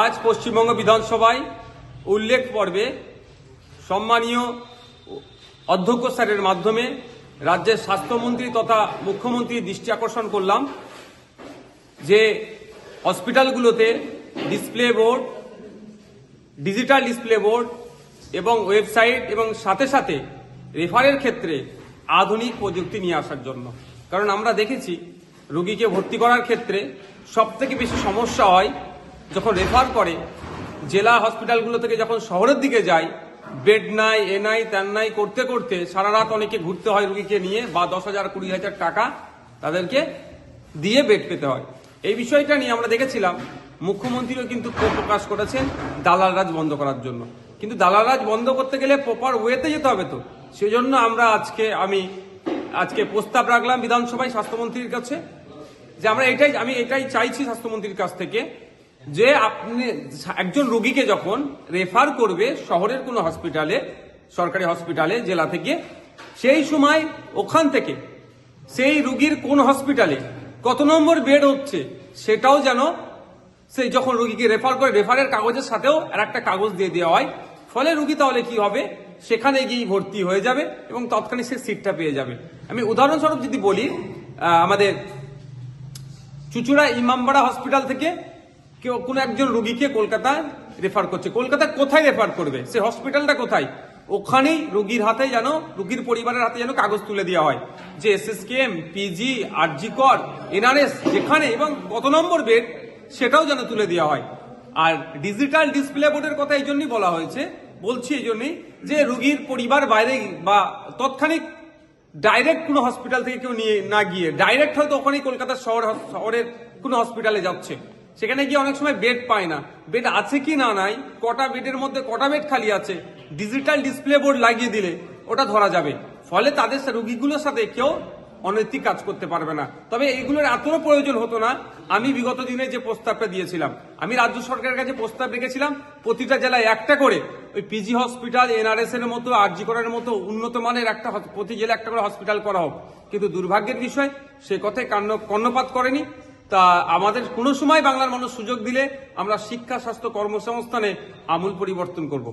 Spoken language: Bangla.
আজ পশ্চিমবঙ্গ বিধানসভায় উল্লেখ পর্বে সম্মানীয় অধ্যক্ষ স্যারের মাধ্যমে রাজ্যের স্বাস্থ্যমন্ত্রী তথা মুখ্যমন্ত্রীর দৃষ্টি আকর্ষণ করলাম যে হসপিটালগুলোতে display board, digital display board এবং ওয়েবসাইট এবং সাথে সাথে রেফারের ক্ষেত্রে আধুনিক প্রযুক্তি নিয়ে আসার জন্য। কারণ আমরা দেখেছি রোগীকে ভর্তি করার ক্ষেত্রে সবথেকে বেশি সমস্যা হয় যখন রেফার করে জেলা হসপিটালগুলো থেকে যখন শহরের দিকে যায়, বেড নাই, এ নাই, ত্যান নাই করতে করতে সারা রাত অনেকে ঘুরতে হয় রোগীকে নিয়ে, বা 10,000 20,000 টাকা তাদেরকে দিয়ে বেড পেতে হয়। এই বিষয়টা নিয়ে আমরা দেখেছিলাম মুখ্যমন্ত্রীও কিন্তু প্রকাশ করেছেন দালাল রাজ বন্ধ করার জন্য। কিন্তু দালাল রাজ বন্ধ করতে গেলে প্রপার ওয়েতে যেতে হবে, তো সেজন্য আমরা আজকে প্রস্তাব রাখলাম বিধানসভায় স্বাস্থ্যমন্ত্রীর কাছে যে আমি এটাই চাইছি স্বাস্থ্যমন্ত্রীর কাছ থেকে যে আপনি একজন রোগীকে যখন রেফার করবে শহরের কোনো হসপিটালে, সরকারি হসপিটালে জেলা থেকে, সেই সময় ওখান থেকে সেই রোগীর কোন হসপিটালে কত নম্বর বেড হচ্ছে সেটাও যেন সেই যখন রোগীকে রেফার করে রেফারের কাগজের সাথেও আর একটা কাগজ দিয়ে দেওয়া হয়। ফলে রোগী তাহলে কি হবে, সেখানে গিয়ে ভর্তি হয়ে যাবে এবং তৎক্ষণিক সে সিটটা পেয়ে যাবে। আমি উদাহরণস্বরূপ যদি বলি, আমাদের চুচুড়া ইমামবাড়া হসপিটাল থেকে কেউ কোনো একজন রোগীকে কলকাতায় রেফার করছে। কলকাতায় কোথায় রেফার করবে, সে হসপিটালটা কোথায়, ওখানেই রোগীর হাতে যেন, রোগীর পরিবারের হাতে যেন কাগজ তুলে দেওয়া হয় যে এসএসকেএম, পিজি, আরজি কর, এনআরএস যেখানে এবং কত নম্বর বেড সেটাও যেন তুলে দেওয়া হয়। আর ডিজিটাল ডিসপ্লে বোর্ডের কথা এই জন্যই বলা হয়েছে, বলছি এই জন্যই যে রোগীর পরিবার বাইরে বা তৎক্ষণিক ডাইরেক্ট কোনো হসপিটাল থেকে কেউ নিয়ে না গিয়ে ডাইরেক্ট হয়তো ওখানেই কলকাতার শহরের কোনো হসপিটালে যাচ্ছে, সেখানে গিয়ে অনেক সময় বেড পায় না, বেড আছে কি না নাই, কটা বেডের মধ্যে কটা বেড খালি আছে, ডিজিটাল ডিসপ্লে বোর্ড লাগিয়ে দিলে ওটা ধরা যাবে। ফলে তাদের রোগীগুলোর সাথে কেউ অনৈতিক কাজ করতে পারবে না। তবে এগুলোর এতও প্রয়োজন হতো না। আমি বিগত দিনে যে প্রস্তাবটা দিয়েছিলাম, আমি রাজ্য সরকারের কাছে প্রস্তাব রেখেছিলাম প্রতিটা জেলায় একটা করে ওই পিজি হসপিটাল, এনআরএস এর মতো, আরজি করের মতো উন্নত মানের একটা প্রতি জেলা একটা করে হসপিটাল করা হোক। কিন্তু দুর্ভাগ্যের বিষয় সে কথায় কর্ণপাত করেনি। তা আমাদের কোনো সময় বাংলার মানুষ সুযোগ দিলে আমরা শিক্ষা, স্বাস্থ্য, কর্মসংস্থানে আমূল পরিবর্তন করব।